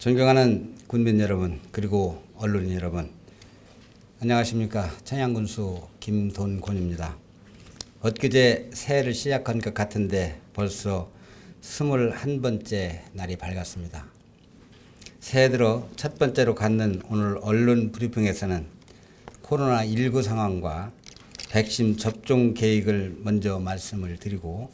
존경하는 군민 여러분, 그리고 언론인 여러분, 안녕하십니까. 청양군수 김돈곤입니다. 엊그제 새해를 시작한 것 같은데 벌써 21번째 날이 밝았습니다. 새해 들어 첫 번째로 갖는 오늘 언론 브리핑에서는 코로나19 상황과 백신 접종 계획을 먼저 말씀을 드리고,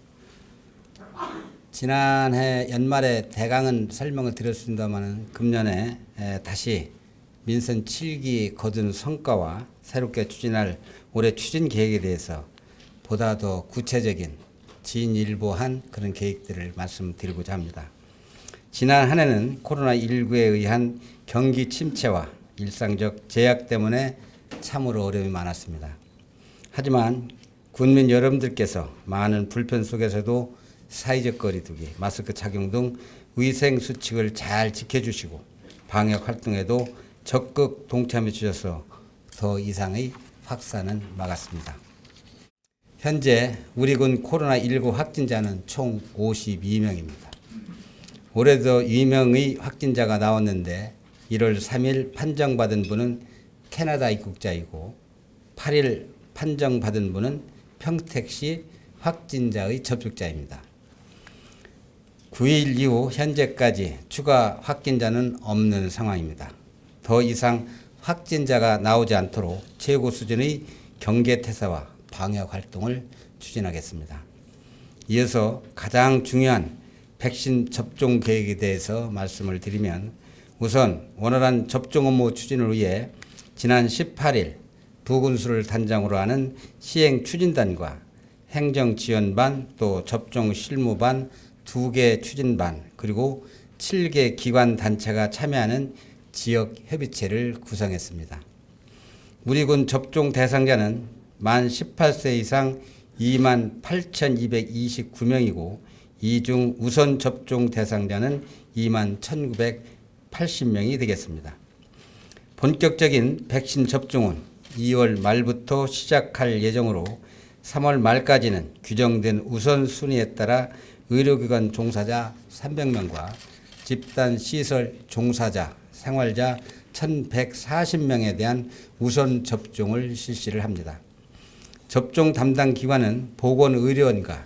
지난해 연말에 대강은 설명을 드렸습니다만 금년에 다시 민선 7기 거둔 성과와 새롭게 추진할 올해 추진 계획에 대해서 보다 더 구체적인 진일보한 그런 계획들을 말씀드리고자 합니다. 지난 한 해는 코로나19에 의한 경기 침체와 일상적 제약 때문에 참으로 어려움이 많았습니다. 하지만 군민 여러분들께서 많은 불편 속에서도 사회적 거리두기, 마스크 착용 등 위생 수칙을 잘 지켜주시고 방역 활동에도 적극 동참해 주셔서 더 이상의 확산은 막았습니다. 현재 우리 군 코로나19 확진자는 총 52명입니다. 올해도 2명의 확진자가 나왔는데 1월 3일 판정받은 분은 캐나다 입국자이고 8일 판정받은 분은 평택시 확진자의 접촉자입니다. 9일 이후 현재까지 추가 확진자는 없는 상황입니다. 더 이상 확진자가 나오지 않도록 최고 수준의 경계태세와 방역 활동을 추진하겠습니다. 이어서 가장 중요한 백신 접종 계획에 대해서 말씀을 드리면, 우선 원활한 접종 업무 추진을 위해 지난 18일 부군수를 단장으로 하는 시행 추진단과 행정지원반 또 접종 실무반 2개 추진반 그리고 7개 기관 단체가 참여하는 지역 협의체를 구성했습니다. 우리 군 접종 대상자는 만 18세 이상 28,229명이고 이 중 우선 접종 대상자는 21,980명이 되겠습니다. 본격적인 백신 접종은 2월 말부터 시작할 예정으로 3월 말까지는 규정된 우선순위에 따라 의료기관 종사자 300명과 집단시설 종사자, 생활자 1,140명에 대한 우선 접종을 실시를 합니다. 접종 담당 기관은 보건의료원과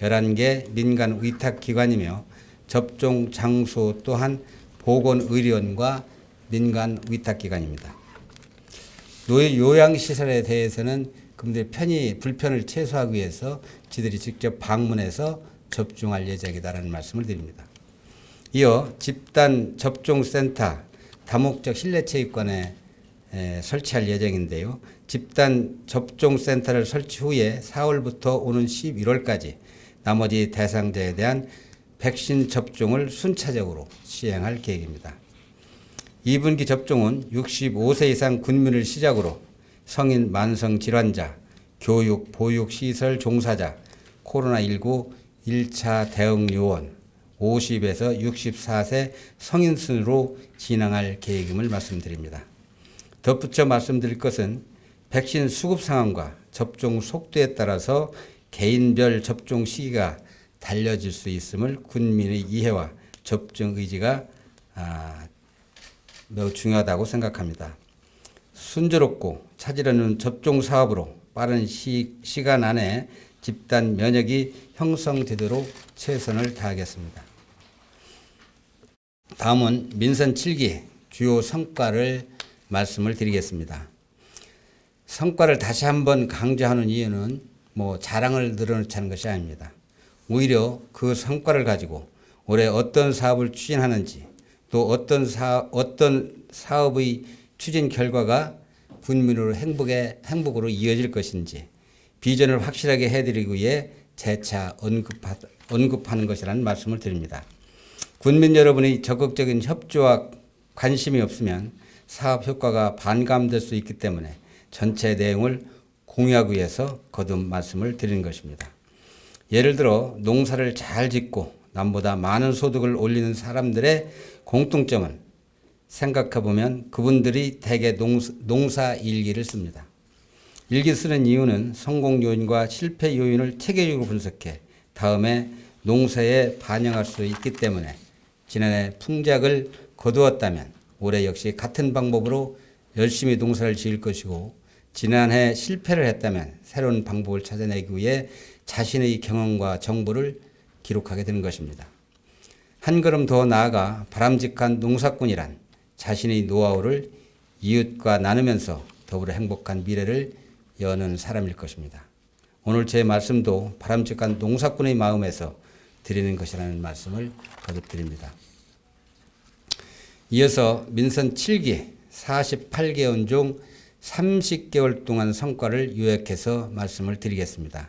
11개 민간 위탁기관이며 접종 장소 또한 보건의료원과 민간 위탁기관입니다. 요양시설에 대해서는 그분들의 불편을 최소화하기 위해서 저희들이 직접 방문해서 접종할 예정이다라는 말씀을 드립니다. 이어 집단 접종센터 다목적 실내체육관에 설치할 예정인데요. 집단 접종센터를 설치 후에 4월부터 오는 11월까지 나머지 대상자에 대한 백신 접종을 순차적으로 시행할 계획입니다. 2분기 접종은 65세 이상 군민을 시작으로 성인 만성질환자, 교육, 보육시설 종사자, 코로나19 1차 대응 요원, 50에서 64세 성인 순으로 진행할 계획임을 말씀드립니다. 덧붙여 말씀드릴 것은 백신 수급 상황과 접종 속도에 따라서 개인별 접종 시기가 달라질 수 있음을 군민의 이해와 접종 의지가 매우 중요하다고 생각합니다. 순조롭고 차질 없는 접종 사업으로 빠른 시간 안에 집단 면역이 형성되도록 최선을 다하겠습니다. 다음은 민선 7기 주요 성과를 말씀을 드리겠습니다. 성과를 다시 한번 강조하는 이유는 자랑을 늘어놓자는 것이 아닙니다. 오히려 그 성과를 가지고 올해 어떤 사업을 추진하는지 또 어떤 사업의 추진 결과가 군민으로 행복으로 이어질 것인지 비전을 확실하게 해드리기 위해 재차 언급하는 것이라는 말씀을 드립니다. 군민 여러분의 적극적인 협조와 관심이 없으면 사업 효과가 반감될 수 있기 때문에 전체 내용을 공유하기 위해서 거듭 말씀을 드리는 것입니다. 예를 들어 농사를 잘 짓고 남보다 많은 소득을 올리는 사람들의 공통점은 생각해보면 그분들이 대개 농사 일기를 씁니다. 일기 쓰는 이유는 성공 요인과 실패 요인을 체계적으로 분석해 다음에 농사에 반영할 수 있기 때문에 지난해 풍작을 거두었다면 올해 역시 같은 방법으로 열심히 농사를 지을 것이고, 지난해 실패를 했다면 새로운 방법을 찾아내기 위해 자신의 경험과 정보를 기록하게 되는 것입니다. 한 걸음 더 나아가 바람직한 농사꾼이란 자신의 노하우를 이웃과 나누면서 더불어 행복한 미래를 여는 사람일 것입니다. 오늘 제 말씀도 바람직한 농사꾼의 마음에서 드리는 것이라는 말씀을 거듭 드립니다. 이어서 민선 7기 48개원 중 30개월 동안 성과를 요약해서 말씀을 드리겠습니다.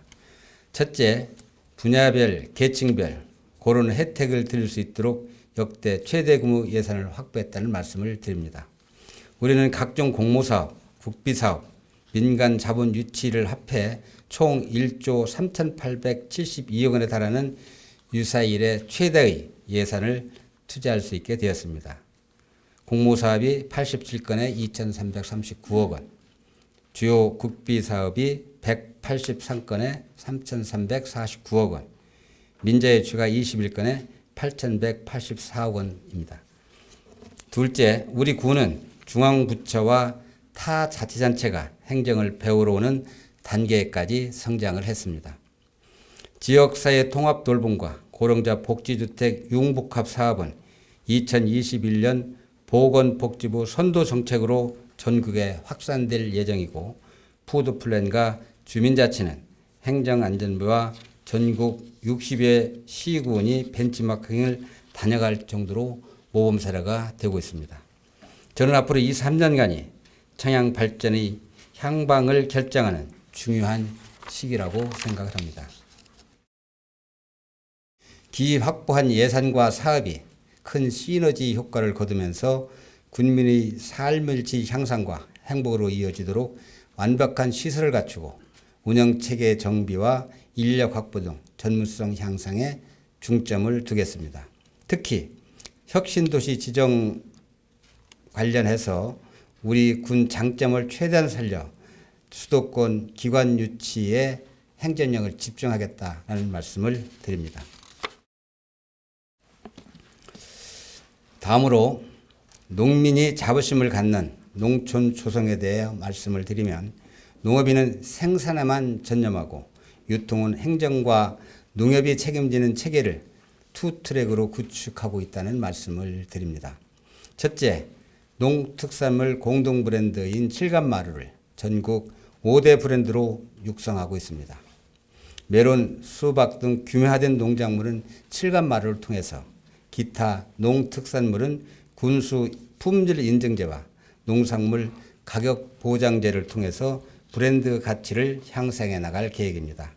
첫째, 분야별, 계층별 그런 혜택을 드릴 수 있도록 역대 최대 규모 예산을 확보했다는 말씀을 드립니다. 우리는 각종 공모사업, 국비사업, 민간 자본 유치를 합해 총 1조 3,872억 원에 달하는 유사일 이래 최대의 예산을 투자할 수 있게 되었습니다. 공모사업이 87건에 2,339억 원, 주요 국비사업이 183건에 3,349억 원, 민자유치가 21건에 8,184억 원입니다. 둘째, 우리 구는 중앙부처와 타 자치단체가 행정을 배우러 오는 단계까지 성장을 했습니다. 지역사회 통합 돌봄과 고령자 복지주택 융복합 사업은 2021년 보건복지부 선도 정책으로 전국에 확산될 예정이고, 푸드플랜과 주민자치는 행정안전부와 전국 60여 시군이 벤치마킹을 다녀갈 정도로 모범 사례가 되고 있습니다. 저는 앞으로 2, 3년간이 청양 발전의 향방을 결정하는 중요한 시기라고 생각을 합니다. 기 확보한 예산과 사업이 큰 시너지 효과를 거두면서 군민의 삶의 질 향상과 행복으로 이어지도록 완벽한 시설을 갖추고 운영체계 정비와 인력 확보 등 전문성 향상에 중점을 두겠습니다. 특히 혁신도시 지정 관련해서 우리 군 장점을 최대한 살려 수도권 기관 유치에 행정력을 집중하겠다는 말씀을 드립니다. 다음으로 농민이 자부심을 갖는 농촌 조성에 대해 말씀을 드리면, 농업인은 생산에만 전념하고 유통은 행정과 농협이 책임지는 체계를 투 트랙으로 구축하고 있다는 말씀을 드립니다. 첫째, 농특산물 공동 브랜드인 칠갑마루를 전국 5대 브랜드로 육성하고 있습니다. 메론, 수박 등 규모화된 농작물은 칠갑마루를 통해서, 기타 농특산물은 군수 품질 인증제와 농산물 가격 보장제를 통해서 브랜드 가치를 향상해 나갈 계획입니다.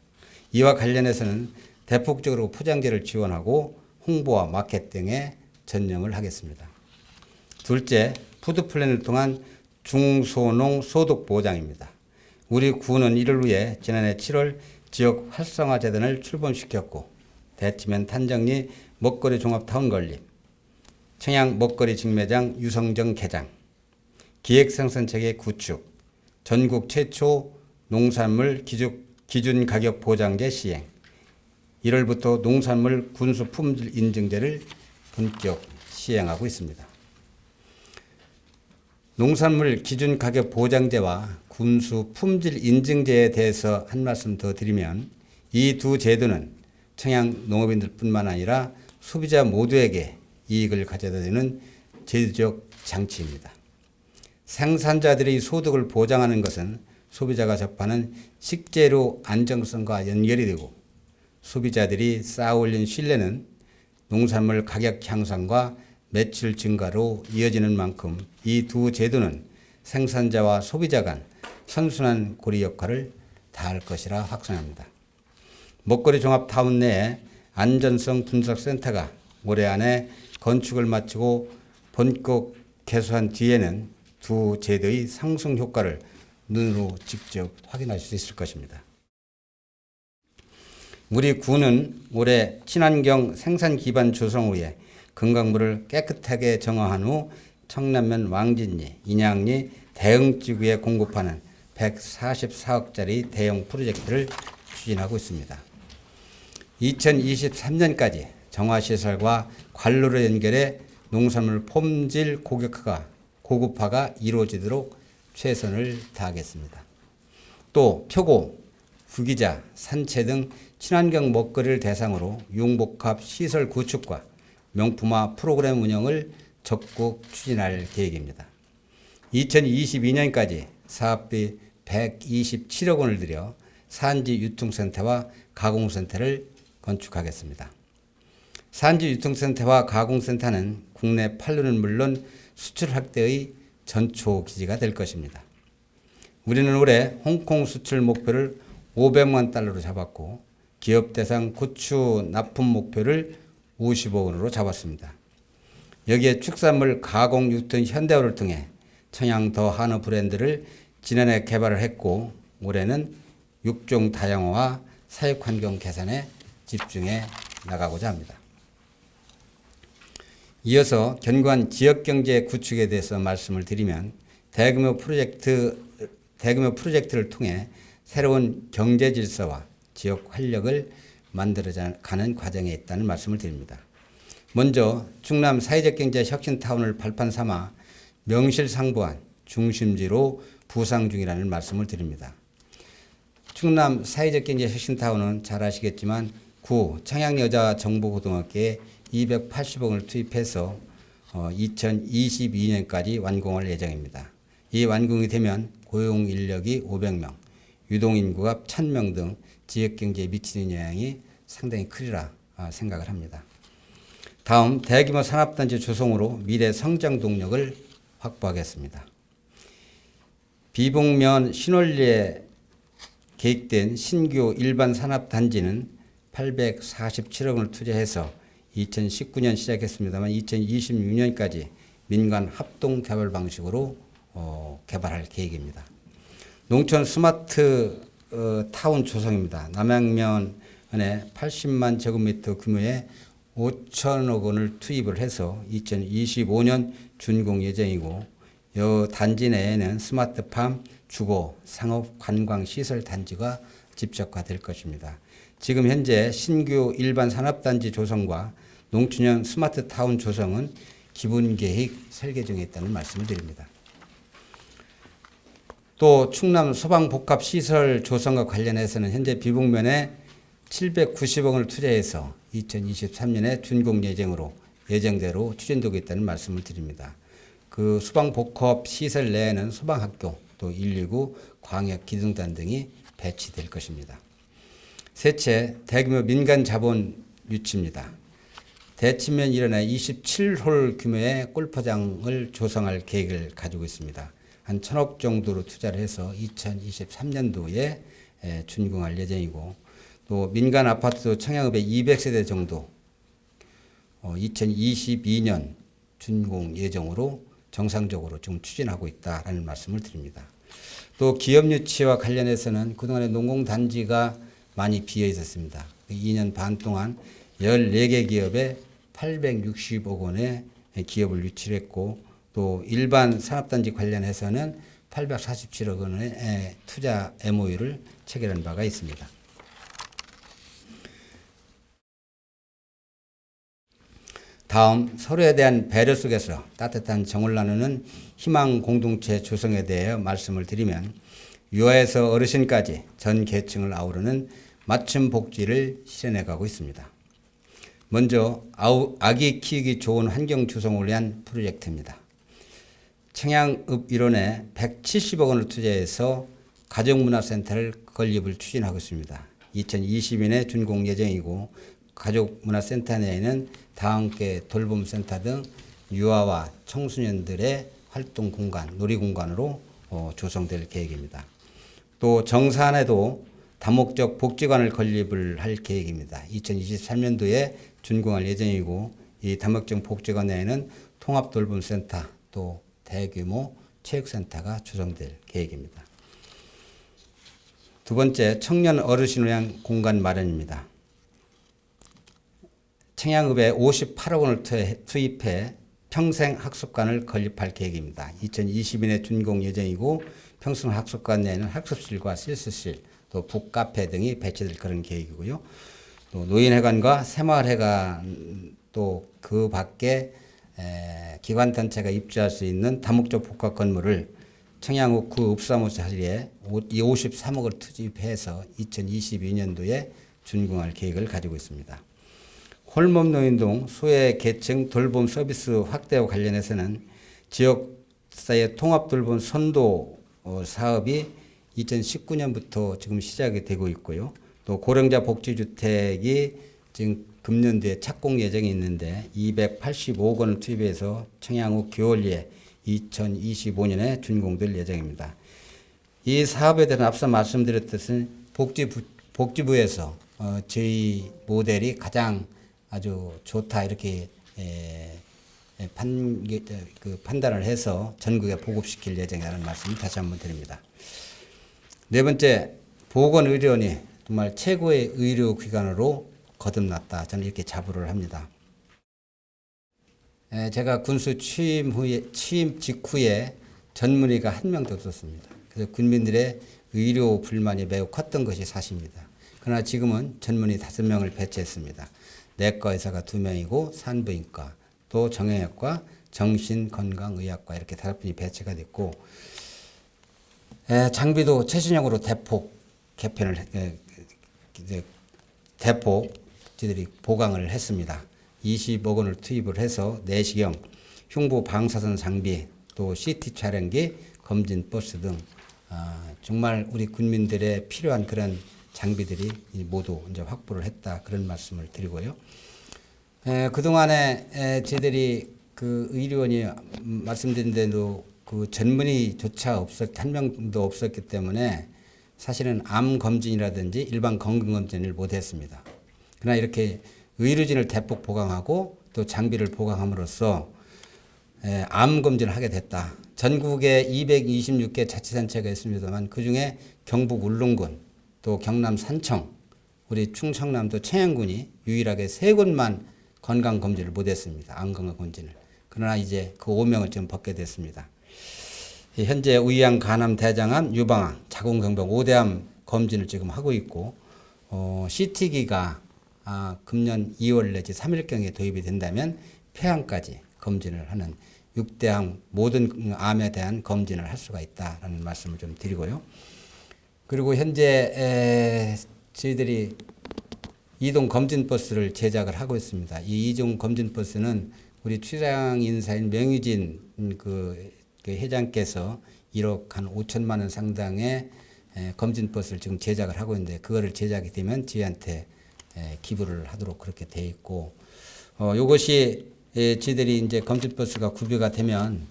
이와 관련해서는 대폭적으로 포장재를 지원하고 홍보와 마케팅에 전념을 하겠습니다. 둘째, 푸드플랜을 통한 중소농 소득 보장입니다. 우리 구는 이를 위해 지난해 7월 지역 활성화 재단을 출범시켰고, 대치면 탄정리 먹거리 종합타운 건립, 청양 먹거리 직매장 유성정 개장, 기획생산체계 구축, 전국 최초 농산물 기준 가격 보장제 시행, 1월부터 농산물 군수 품질 인증제를 본격 시행하고 있습니다. 농산물 기준 가격 보장제와 군수 품질 인증제에 대해서 한 말씀 더 드리면, 이 두 제도는 청양 농업인들뿐만 아니라 소비자 모두에게 이익을 가져다 주는 제도적 장치입니다. 생산자들의 소득을 보장하는 것은 소비자가 접하는 식재료 안정성과 연결이 되고, 소비자들이 쌓아올린 신뢰는 농산물 가격 향상과 매출 증가로 이어지는 만큼 이 두 제도는 생산자와 소비자 간 선순환 고리 역할을 다할 것이라 확신합니다. 먹거리 종합타운 내에 안전성 분석센터가 올해 안에 건축을 마치고 본격 개소한 뒤에는 두 제도의 상승 효과를 눈으로 직접 확인할 수 있을 것입니다. 우리 구는 올해 친환경 생산 기반 조성 후에 건강물을 깨끗하게 정화한 후 청남면 왕진리, 인양리 대흥지구에 공급하는 144억짜리 대형 프로젝트를 추진하고 있습니다. 2023년까지 정화시설과 관로를 연결해 농산물 품질 고급화가 이루어지도록 최선을 다하겠습니다. 또 표고, 구기자, 산채 등 친환경 먹거리를 대상으로 융복합 시설 구축과 명품화 프로그램 운영을 적극 추진할 계획입니다. 2022년까지 사업비 127억 원을 들여 산지 유통센터와 가공센터를 건축하겠습니다. 산지 유통센터와 가공센터는 국내 판로는 물론 수출 확대의 전초 기지가 될 것입니다. 우리는 올해 홍콩 수출 목표를 500만 달러로 잡았고 기업 대상 고추 납품 목표를 50억 원으로 잡았습니다. 여기에 축산물 가공 유통 현대화를 통해 청양 더 한우 브랜드를 지난해 개발을 했고 올해는 육종 다양화와 사육 환경 개선에 집중해 나가고자 합니다. 이어서 견고한 지역 경제 구축에 대해서 말씀을 드리면 대규모 프로젝트를 통해 새로운 경제 질서와 지역 활력을 만들어가는 과정에 있다는 말씀을 드립니다. 먼저 충남 사회적 경제 혁신타운을 발판 삼아 명실상부한 중심지로 부상 중이라는 말씀을 드립니다. 충남 사회적 경제 혁신타운은 잘 아시겠지만 구 청양여자정보고등학교에 280억 원을 투입해서 2022년까지 완공할 예정입니다. 이 완공이 되면 고용 인력이 500명, 유동인구가 1000명 등 지역경제에 미치는 영향이 상당히 크리라 생각을 합니다. 다음 대규모 산업단지 조성으로 미래 성장 동력을 확보하겠습니다. 비봉면 신월리에 계획된 신규 일반 산업단지는 847억 원을 투자해서 2019년 시작했습니다만 2026년까지 민간 합동 개발 방식으로 개발할 계획입니다. 농촌 스마트 타운 조성입니다. 남양면에 80만 제곱미터 규모의 5천억 원을 투입을 해서 2025년 준공 예정이고 이 단지 내에는 스마트팜, 주거, 상업, 관광, 시설 단지가 집적화될 것입니다. 지금 현재 신규 일반 산업단지 조성과 농촌형 스마트타운 조성은 기본계획 설계 중에 있다는 말씀을 드립니다. 또 충남 소방복합시설 조성과 관련해서는 현재 비봉면에 790억 원을 투자해서 2023년에 준공 예정으로 예정대로 추진되고 있다는 말씀을 드립니다. 그 소방복합시설 내에는 소방학교, 또 119, 광역기둥단 등이 배치될 것입니다. 셋째, 대규모 민간 자본 유치입니다. 대치면 일원에 27홀 규모의 골프장을 조성할 계획을 가지고 있습니다. 한 1,000억 정도로 투자를 해서 2023년도에 준공할 예정이고 또 민간 아파트도 청양읍에 200세대 정도 2022년 준공 예정으로 정상적으로 지금 추진하고 있다라는 말씀을 드립니다. 또 기업 유치와 관련해서는 그동안에 농공단지가 많이 비어 있었습니다. 2년 반 동안 14개 기업에 860억 원의 기업을 유치를 했고 또 일반 산업단지 관련해서는 847억 원의 투자 MOU를 체결한 바가 있습니다. 다음 서로에 대한 배려 속에서 따뜻한 정을 나누는 희망 공동체 조성에 대해 말씀을 드리면 유아에서 어르신까지 전 계층을 아우르는 맞춤 복지를 실현해 가고 있습니다. 먼저 아기 키우기 좋은 환경 조성을 위한 프로젝트입니다. 청양읍 일원에 170억 원을 투자해서 가족문화센터를 건립을 추진하고 있습니다. 2020년에 준공 예정이고 가족문화센터 내에는 다함께 돌봄센터 등 유아와 청소년들의 활동 공간, 놀이공간으로 조성될 계획입니다. 또 정산에도 다목적 복지관을 건립을 할 계획입니다. 2023년도에 준공할 예정이고 이 다목적 복지관 내에는 통합돌봄센터 또 대규모 체육센터가 조성될 계획입니다. 두 번째, 청년 어르신을 위한 공간 마련입니다. 청양읍에 58억 원을 투입해 평생학습관을 건립할 계획입니다. 2020년에 준공 예정이고 평생학습관 내에는 학습실과 실습실 또 북카페 등이 배치될 그런 계획이고요. 또 노인회관과 새마을회관 또 그 밖에 기관단체가 입주할 수 있는 다목적 복합 건물을 청양호 구 읍사무 자리에 53억을 투입해서 2022년도에 준공할 계획을 가지고 있습니다. 홀몸노인동 소외계층 돌봄 서비스 확대와 관련해서는 지역사회 통합돌봄 선도 사업이 2019년부터 지금 시작이 되고 있고요. 또 고령자 복지주택이 지금 금년도에 착공 예정이 있는데 285억 원을 투입해서 청양호 교월리에 2025년에 준공될 예정입니다. 이 사업에 대한 앞서 말씀드렸듯이 복지부에서 저희 모델이 가장 아주 좋다 이렇게 판단을 해서 전국에 보급시킬 예정이라는 말씀 다시 한번 드립니다. 네 번째, 보건의료원이 정말 최고의 의료기관으로 거듭났다. 저는 이렇게 자부를 합니다. 제가 군수 취임 직후에 전문의가 한 명도 없었습니다. 그래서 군민들의 의료 불만이 매우 컸던 것이 사실입니다. 그러나 지금은 전문의 5명을 배치했습니다. 내과 의사가 2명이고 산부인과, 또 정형외과, 정신건강의학과 이렇게 5분이 배치가 됐고, 장비도 최신형으로 대폭 개편을 대폭 저희들이 보강을 했습니다. 20억 원을 투입을 해서 내시경, 흉부 방사선 장비, 또 CT 촬영기, 검진 버스 등 정말 우리 군민들의 필요한 그런 장비들이 모두 이제 확보를 했다 그런 말씀을 드리고요. 그동안에 저희들이 그 의료원이 말씀드린 대로 그 전문의조차 한 명도 없었기 때문에 사실은 암 검진이라든지 일반 건강 검진을 못했습니다. 그러나 이렇게 의료진을 대폭 보강하고 또 장비를 보강함으로써 암 검진을 하게 됐다. 전국에 226개 자치단체가 있습니다만 그중에 경북 울릉군, 또 경남 산청, 우리 충청남도 청양군이 유일하게 3곳만 건강검진을 못했습니다. 암 건강검진을. 그러나 이제 그 5명을 지금 벗게 됐습니다. 현재 의양, 간암, 대장암, 유방암, 자궁경부암 5대암 검진을 지금 하고 있고 CT기가 금년 2월 내지 3일경에 도입이 된다면 폐암까지 검진을 하는 6대암 모든 암에 대한 검진을 할 수가 있다라는 말씀을 좀 드리고요. 그리고 현재 저희들이 이동 검진버스를 제작을 하고 있습니다. 이 이동 검진버스는 우리 취장 인사인 명유진 그 회장께서 1억 한 5천만 원 상당의 검진버스를 지금 제작을 하고 있는데 그거를 제작이 되면 저희한테 기부를 하도록 그렇게 돼 있고 이것이 저희들이 이제 검진버스가 구비가 되면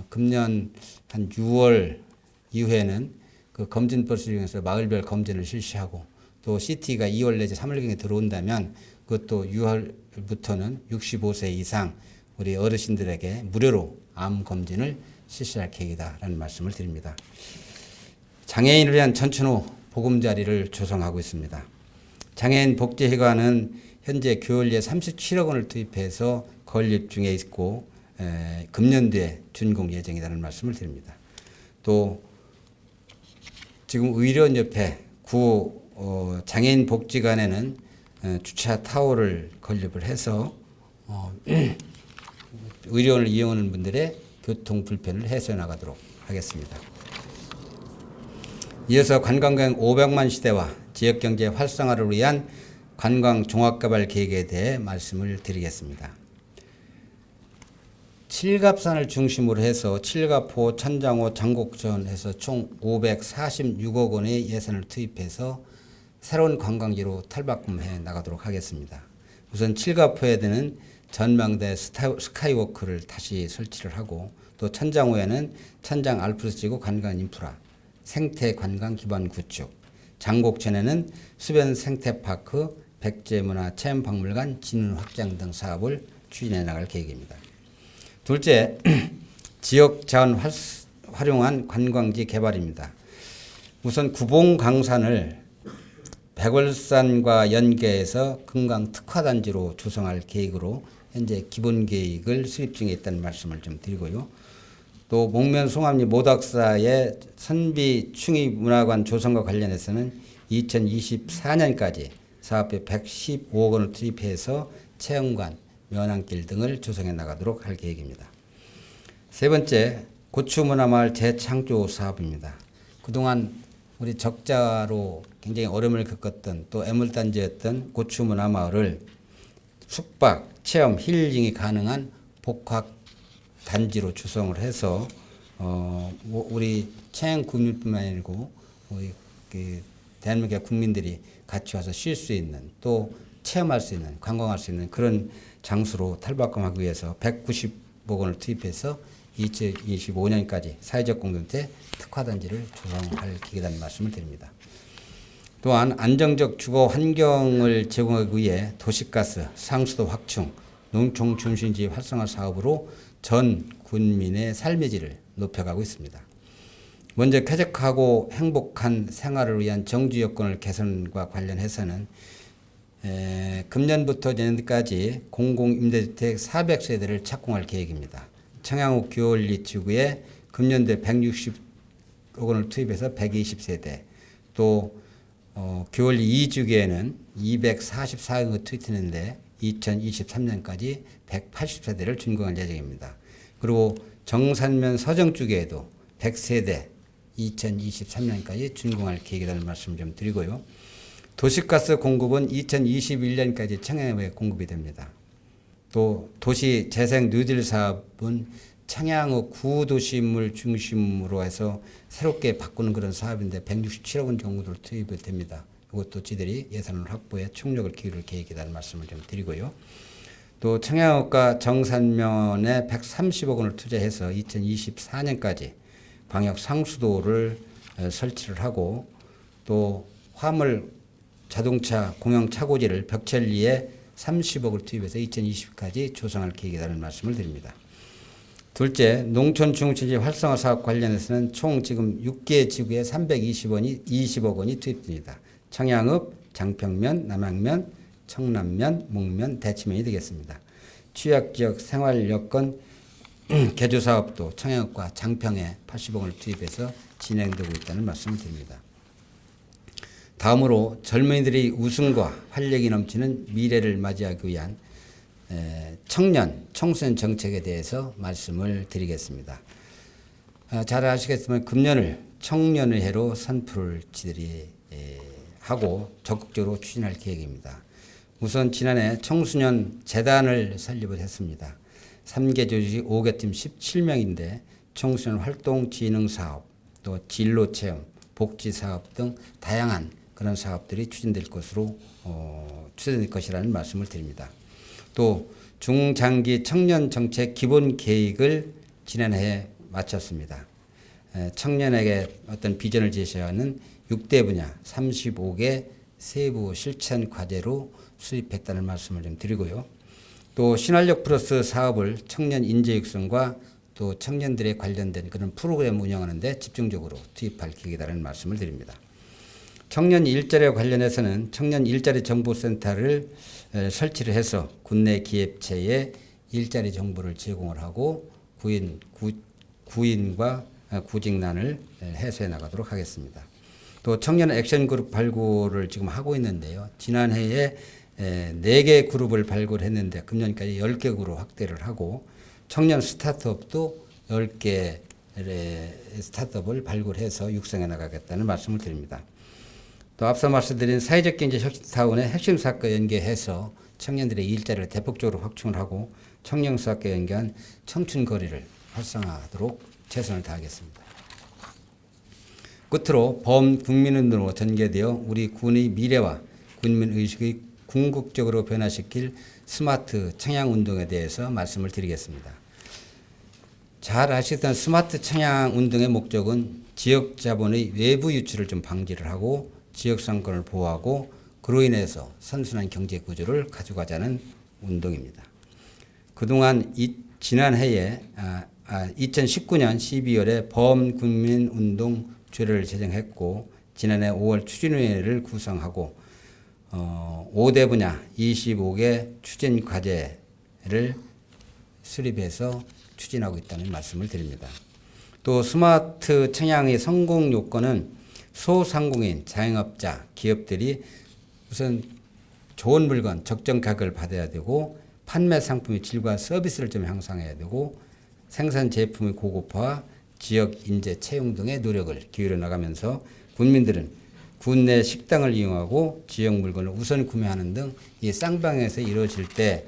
금년 한 6월 이후에는 그 검진버스를 이용해서 마을별 검진을 실시하고 또 CT가 2월 내지 3월경에 들어온다면 그것도 6월부터는 65세 이상 우리 어르신들에게 무료로 암 검진을 실시할 계획이다라는 말씀을 드립니다. 장애인을 위한 천천후 보금자리를 조성하고 있습니다. 장애인 복지회관은 현재 교월리에 37억 원을 투입해서 건립 중에 있고 금년도에 준공 예정이라는 말씀을 드립니다. 또 지금 의료원 옆에 구 장애인 복지관에는 주차 타워를 건립을 해서 의료원을 이용하는 분들의 교통 불편을 해소해 나가도록 하겠습니다. 이어서 관광객 500만 시대와 지역경제 활성화를 위한 관광 종합개발 계획에 대해 말씀을 드리겠습니다. 칠갑산을 중심으로 해서 칠갑호, 천장호, 장곡천 해서 총 546억 원의 예산을 투입해서 새로운 관광지로 탈바꿈해 나가도록 하겠습니다. 우선 칠갑호에는 전망대 스카이워크를 다시 설치를 하고 또 천장호에는 천장 알프스지구 관광 인프라, 생태 관광 기반 구축, 장곡천에는 수변 생태파크, 백제문화 체험박물관 진흥 확장 등 사업을 추진해 나갈 계획입니다. 둘째, 지역 자원 활용한 관광지 개발입니다. 우선 구봉강산을 백월산과 연계해서 금강 특화단지로 조성할 계획으로 현재 기본 계획을 수립 중에 있다는 말씀을 좀 드리고요. 또 목면 송암리 모닥사의 선비 충의 문화관 조성과 관련해서는 2024년까지 사업비 115억 원을 투입해서 체험관, 면안길 등을 조성해 나가도록 할 계획입니다. 세 번째, 고추문화마을 재창조 사업입니다. 그동안 우리 적자로 굉장히 어려움을 겪었던 또 애물단지였던 고추문화마을을 숙박, 체험, 힐링이 가능한 복합단지로 조성을 해서 우리 청양 국민뿐만 아니고 우리 대한민국의 국민들이 같이 와서 쉴 수 있는 또 체험할 수 있는 관광할 수 있는 그런 장소로 탈바꿈하기 위해서 190억 원을 투입해서 2025년까지 사회적 공동체 특화단지를 조성할 계획이라는 말씀을 드립니다. 또한 안정적 주거 환경을 제공하기 위해 도시가스, 상수도 확충, 농촌 중심지 활성화 사업으로 전 군민의 삶의 질을 높여가고 있습니다. 먼저 쾌적하고 행복한 생활을 위한 정주 여건을 개선과 관련해서는 금년부터 내년까지 공공임대주택 400세대를 착공할 계획입니다. 청양호 규월리 지구에 금년도에 160억 원을 투입해서 120세대, 또 규월리 2주기에는 244억 원을 투입했는데 2023년까지 180세대를 준공할 예정입니다. 그리고 정산면 서정주기에도 100세대 2023년까지 준공할 계획이라는 말씀 좀 드리고요. 도시가스 공급은 2021년까지 청양에 공급이 됩니다. 또 도시 재생 뉴딜 사업은 청양의 구도시물 중심으로 해서 새롭게 바꾸는 그런 사업인데 167억 원 정도를 투입이 됩니다. 이것도 저희들이 예산을 확보해 총력을 기울일 계획이라는 말씀을 좀 드리고요. 또 청양읍과 정산면에 130억 원을 투자해서 2024년까지 광역 상수도를 설치를 하고 또 화물 자동차 공영 차고지를 벽천리에 30억을 투입해서 2020까지 조성할 계획이라는 말씀을 드립니다. 둘째, 농촌 중심지 활성화 사업 관련해서는 총 지금 6개 지구에 320억 원이 투입됩니다. 청양읍, 장평면, 남양면, 청남면, 목면, 대치면이 되겠습니다. 취약지역 생활여건 개조 사업도 청양읍과 장평에 80억 원을 투입해서 진행되고 있다는 말씀을 드립니다. 다음으로 젊은이들이 웃음과 활력이 넘치는 미래를 맞이하기 위한 청소년 정책에 대해서 말씀을 드리겠습니다. 잘 아시겠지만 금년을 청년의 해로 선포를 지들이 하고 적극적으로 추진할 계획입니다. 우선 지난해 청소년 재단을 설립을 했습니다. 3개 조직 5개 팀 17명인데 청소년 활동 진흥 사업, 또 진로 체험, 복지 사업 등 다양한 그런 사업들이 추진될 것이라는 말씀을 드립니다. 또 중장기 청년 정책 기본 계획을 지난해에 마쳤습니다. 청년에게 어떤 비전을 제시하는 6대 분야 35개 세부 실천 과제로 수립했다는 말씀을 좀 드리고요. 또 신활력 플러스 사업을 청년 인재 육성과 또 청년들에 관련된 그런 프로그램 운영하는 데 집중적으로 투입할 계획이라는 말씀을 드립니다. 청년 일자리와 관련해서는 청년 일자리 정보센터를 설치를 해서 군내 기업체에 일자리 정보를 제공을 하고 구인과 구직난을 해소해 나가도록 하겠습니다. 또 청년 액션 그룹 발굴을 지금 하고 있는데요. 지난해에 4개 그룹을 발굴했는데 금년까지 10개국으로 확대를 하고 청년 스타트업도 10개 스타트업을 발굴해서 육성해 나가겠다는 말씀을 드립니다. 또 앞서 말씀드린 사회적 경제 혁신타운의 핵심 사업과 연계해서 청년들의 일자리를 대폭적으로 확충을 하고 청년 사업과 연계한 청춘거리를 활성화하도록 최선을 다하겠습니다. 끝으로 범국민운동으로 전개되어 우리 군의 미래와 국민의식의 궁극적으로 변화시킬 스마트 청양운동에 대해서 말씀을 드리겠습니다. 잘 아시던 스마트 청양운동의 목적은 지역자본의 외부 유출을 좀 방지를 하고 지역상권을 보호하고 그로 인해서 선순환 경제구조를 가져가자는 운동입니다. 그동안 지난해에 2019년 12월에 범국민운동 조례를 제정했고 지난해 5월 추진위원회를 구성하고 5대 분야 25개 추진 과제를 수립해서 추진하고 있다는 말씀을 드립니다. 또 스마트 청양의 성공 요건은 소상공인, 자영업자, 기업들이 우선 좋은 물건, 적정 가격을 받아야 되고 판매 상품의 질과 서비스를 좀 향상해야 되고 생산 제품의 고급화와 지역 인재 채용 등의 노력을 기울여 나가면서 국민들은 군 내 식당을 이용하고 지역 물건을 우선 구매하는 등 이 쌍방에서 이루어질 때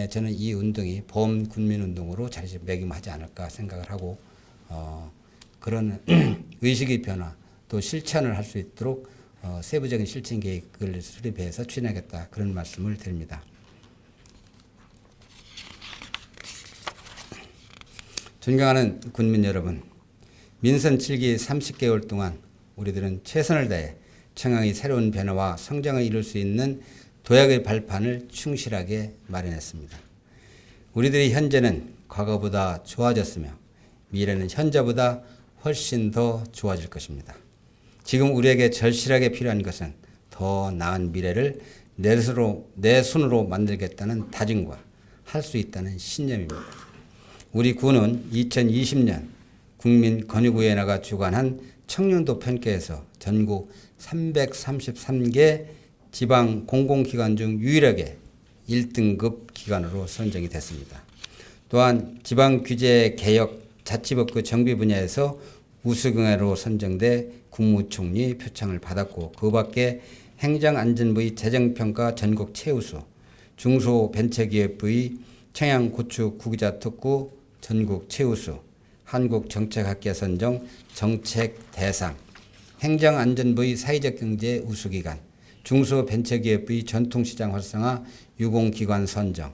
저는 이 운동이 범국민운동으로 자리매김하지 않을까 생각을 하고 그런 의식의 변화 또 실천을 할 수 있도록 세부적인 실천 계획을 수립해서 추진하겠다 그런 말씀을 드립니다. 존경하는 군민 여러분, 민선 7기 30개월 동안 우리들은 최선을 다해 청양의 새로운 변화와 성장을 이룰 수 있는 도약의 발판을 충실하게 마련했습니다. 우리들의 현재는 과거보다 좋아졌으며 미래는 현재보다 훨씬 더 좋아질 것입니다. 지금 우리에게 절실하게 필요한 것은 더 나은 미래를 내 손으로 만들겠다는 다짐과 할 수 있다는 신념입니다. 우리 군은 2020년 국민권익위원회가 주관한 청년도 평가에서 전국 333개 지방 공공기관 중 유일하게 1등급 기관으로 선정이 됐습니다. 또한 지방규제 개혁 자치법규 정비 분야에서 우수경례로 선정돼 국무총리 표창을 받았고 그 밖에 행정안전부의 재정평가 전국 최우수, 중소벤처기업부의 청양고추 구기자 특구 전국 최우수, 한국정책학계 선정 정책대상, 행정안전부의 사회적 경제 우수기관, 중소벤처기업부의 전통시장 활성화 유공기관 선정,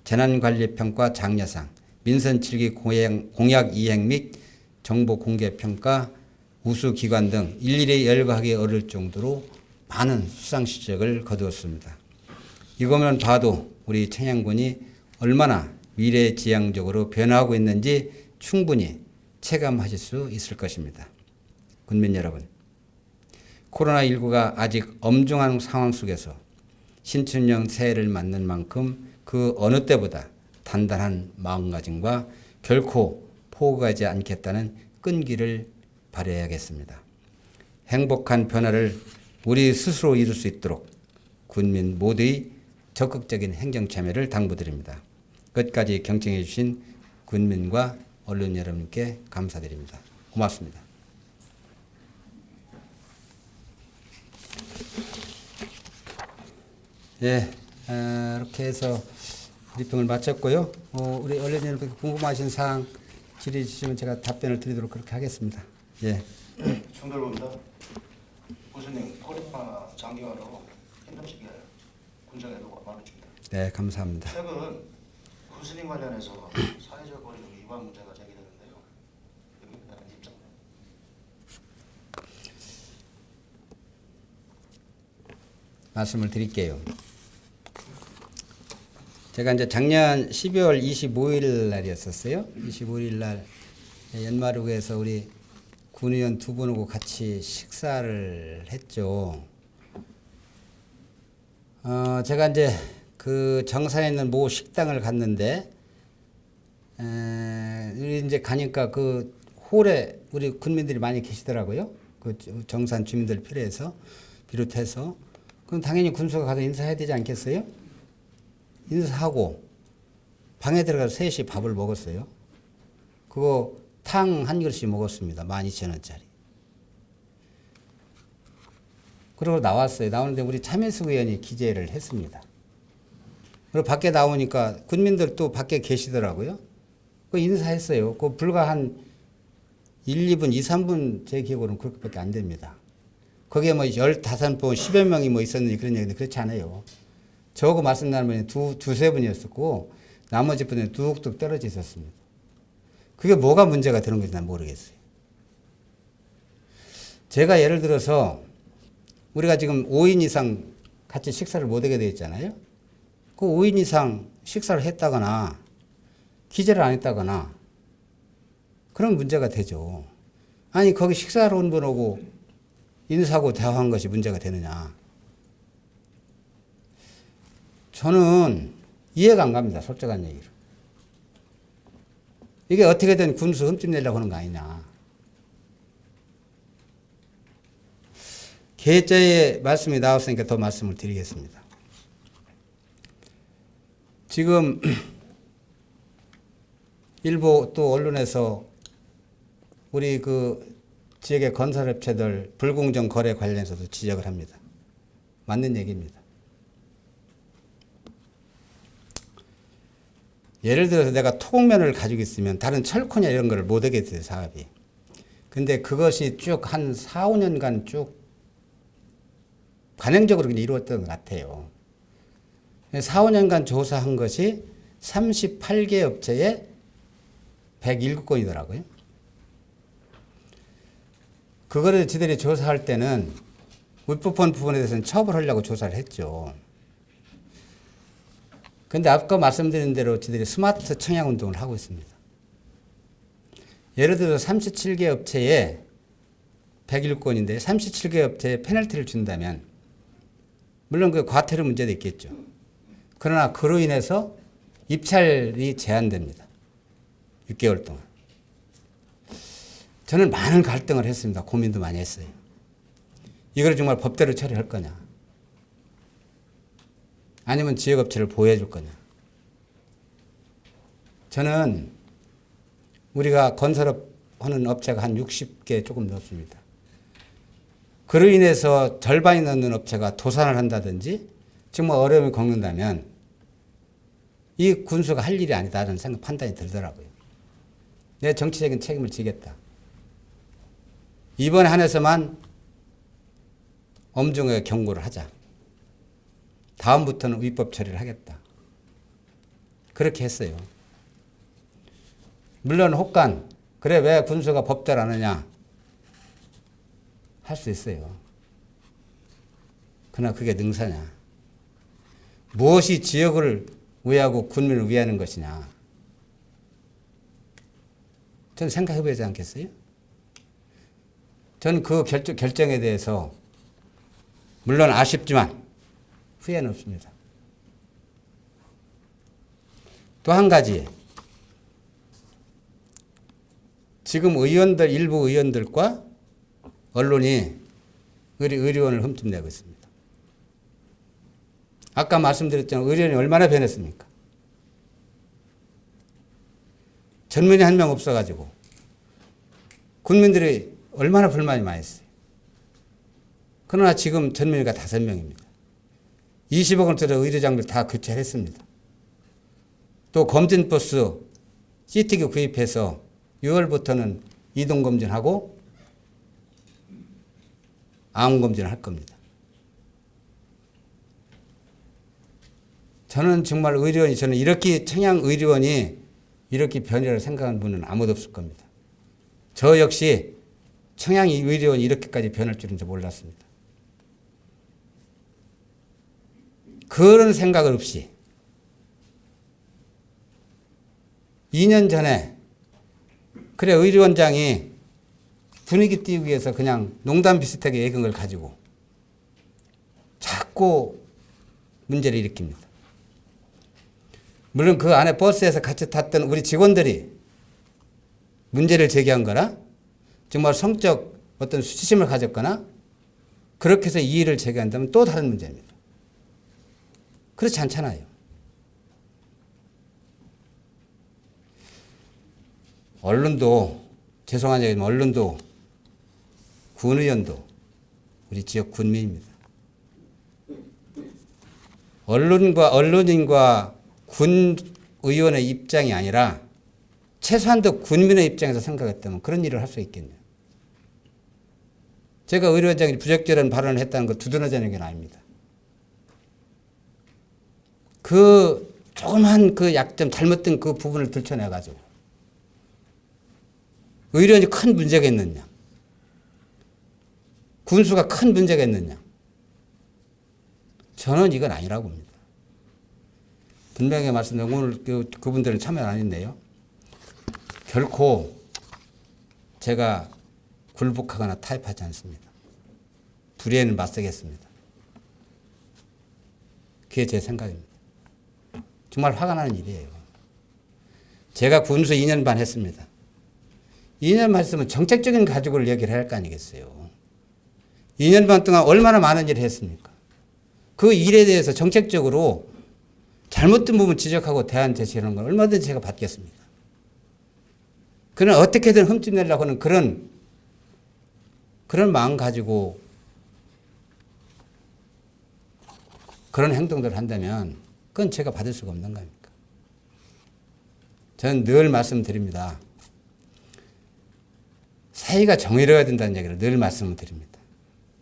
재난관리평가 장려상, 민선 7기 공약 이행 및 정보공개평가 우수기관 등 일일이 열거하기 어려울 정도로 많은 수상시적을 거두었습니다. 이것만 봐도 우리 청양군이 얼마나 미래지향적으로 변화하고 있는지 충분히 체감하실 수 있을 것입니다. 군민 여러분, 코로나19가 아직 엄중한 상황 속에서 신춘령 새해를 맞는 만큼 그 어느 때보다 단단한 마음가짐과 결코 포기하지 않겠다는 끈기를 발휘해야겠습니다. 행복한 변화를 우리 스스로 이룰 수 있도록 군민 모두의 적극적인 행정 참여를 당부드립니다. 끝까지 경청해 주신 군민과 언론 여러분께 감사드립니다. 고맙습니다. 예, 이렇게 해서 브리핑을 마쳤고요. 우리 언론 여러분께 궁금하신 사항 질의 주시면 제가 답변을 드리도록 그렇게 하겠습니다. 예. 청달봅니다. 교수님, 코로나 장기화로 힘든 시기에 군정에도 많으십니다. 네, 감사합니다. 최근 교수님 관련해서 사회적 거리두기 위반 문제가 제기되는데요. 여기에 대한 입장. 말씀을 드릴게요. 제가 이제 작년 12월 25일 날이었었어요. 25일 날 연마루에서 우리 군의원 두 분하고 같이 식사를 했죠. 제가 이제 그 정산에 있는 모 식당을 갔는데, 우리 이제 가니까 그 홀에 우리 군민들이 많이 계시더라고요. 그 정산 주민들 비롯해서. 그럼 당연히 군수가 가서 인사해야 되지 않겠어요? 인사하고 방에 들어가서 셋이 밥을 먹었어요. 그거 탕 한 그릇씩 먹었습니다. 12,000원짜리. 그러고 나왔어요. 나오는데 우리 차민숙 의원이 기재를 했습니다. 그리고 밖에 나오니까 군민들 또 밖에 계시더라고요. 그 인사했어요. 그 불과 한 1, 2분, 2, 3분 제 기억으로는 그렇게밖에 안 됩니다. 거기에 뭐 15분, 10여 명이 뭐 있었는지 그런 얘기인데 그렇지 않아요. 저하고 말씀 나누면 두세 분이었었고 나머지 분은 뚝뚝 떨어져 있었습니다. 그게 뭐가 문제가 되는 건지 난 모르겠어요. 제가 예를 들어서 우리가 지금 5인 이상 같이 식사를 못하게 되어 있잖아요. 그 5인 이상 식사를 했다거나 기재를 안 했다거나 그런 문제가 되죠. 아니 거기 식사하러 온 분하고 인사하고 대화한 것이 문제가 되느냐. 저는 이해가 안 갑니다. 솔직한 얘기로. 이게 어떻게든 군수 흠집 내려고 하는 거 아니냐. 계획자의 말씀이 나왔으니까 더 말씀을 드리겠습니다. 지금 일부 또 언론에서 우리 그 지역의 건설업체들 불공정 거래 관련해서도 지적을 합니다. 맞는 얘기입니다. 예를 들어서 내가 토목면을 가지고 있으면 다른 철코냐 이런 걸 못 하겠어요, 사업이. 근데 그것이 쭉 한 4, 5년간 쭉 관행적으로 그냥 이루어졌던 것 같아요. 4, 5년간 조사한 것이 38개 업체에 107건이더라고요. 그거를 지들이 조사할 때는 위법한 부분에 대해서는 처벌하려고 조사를 했죠. 근데 아까 말씀드린 대로 지들이 스마트 청약 운동을 하고 있습니다. 예를 들어서 37개 업체에 101건인데 37개 업체에 페널티를 준다면 물론 그 과태료 문제도 있겠죠. 그러나 그로 인해서 입찰이 제한됩니다. 6개월 동안. 저는 많은 갈등을 했습니다. 고민도 많이 했어요. 이걸 정말 법대로 처리할 거냐. 아니면 지역업체를 보호해 줄 거냐. 저는 우리가 건설업 하는 업체가 한 60개 조금 넘습니다. 그로 인해서 절반이 넘는 업체가 도산을 한다든지 정말 어려움을 겪는다면 이 군수가 할 일이 아니다라는 생각 판단이 들더라고요. 내 정치적인 책임을 지겠다. 이번에 한해서만 엄중하게 경고를 하자. 다음부터는 위법 처리를 하겠다. 그렇게 했어요. 물론 혹간 그래 왜 군수가 법대로 안 하냐 할 수 있어요. 그러나 그게 능사냐. 무엇이 지역을 위하고 군민을 위하는 것이냐. 저는 생각해 보지 않겠어요? 저는 그 결정에 대해서 물론 아쉽지만 후회는 없습니다. 또 한 가지, 지금 일부 의원들과 언론이 우리 의료원을 흠집내고 있습니다. 아까 말씀드렸잖아요. 의료원이 얼마나 변했습니까? 전문의 한 명 없어가지고 국민들이 얼마나 불만이 많이 있어요. 그러나 지금 전문의가 5명입니다. 20억 원짜리 의료장비를 다 교체했습니다. 또 검진버스 CT기 구입해서 6월부터는 이동검진하고 암검진을 할 겁니다. 저는 정말 저는 이렇게 청양 의료원이 이렇게 변이라고 생각하는 분은 아무도 없을 겁니다. 저 역시 청양 의료원이 이렇게까지 변할 줄은 몰랐습니다. 그런 생각을 없이 2년 전에 그래 의료원장이 분위기 띄우기 위해서 그냥 농담 비슷하게 얘기한 걸 가지고 자꾸 문제를 일으킵니다. 물론 그 안에 버스에서 같이 탔던 우리 직원들이 문제를 제기한 거나 정말 성적 어떤 수치심을 가졌거나 그렇게 해서 이의를 제기한다면 또 다른 문제입니다. 그렇지 않잖아요. 언론도 죄송한 얘기지만 언론도 군의원도 우리 지역 군민입니다. 언론인과 군의원의 입장이 아니라 최소한도 군민의 입장에서 생각했다면 그런 일을 할 수 있겠네요. 제가 의료원장이 부적절한 발언을 했다는 거 두둔하자는 게 아닙니다. 그 조그만 그 약점 잘못된 그 부분을 들춰내가지고 의료원이 큰 문제가 있느냐 군수가 큰 문제가 있느냐 저는 이건 아니라고 봅니다. 분명히 말씀드리면 오늘 그분들은 참여 안 했네요. 결코 제가 굴복하거나 타협하지 않습니다. 불의에는 맞서겠습니다. 그게 제 생각입니다. 정말 화가 나는 일이에요. 제가 군수 2년 반 했습니다. 2년 반 했으면 정책적인 가지고를 얘기를 해야 할 거 아니겠어요. 2년 반 동안 얼마나 많은 일을 했습니까? 그 일에 대해서 정책적으로 잘못된 부분 지적하고 대안 제시하는 건 얼마든지 제가 받겠습니다. 그러나 어떻게든 흠집 내려고 하는 그런 마음 가지고 그런 행동들을 한다면 그건 제가 받을 수가 없는 겁니까? 저는 늘 말씀드립니다. 사회가 정의로워야 된다는 얘기를 늘 말씀을 드립니다.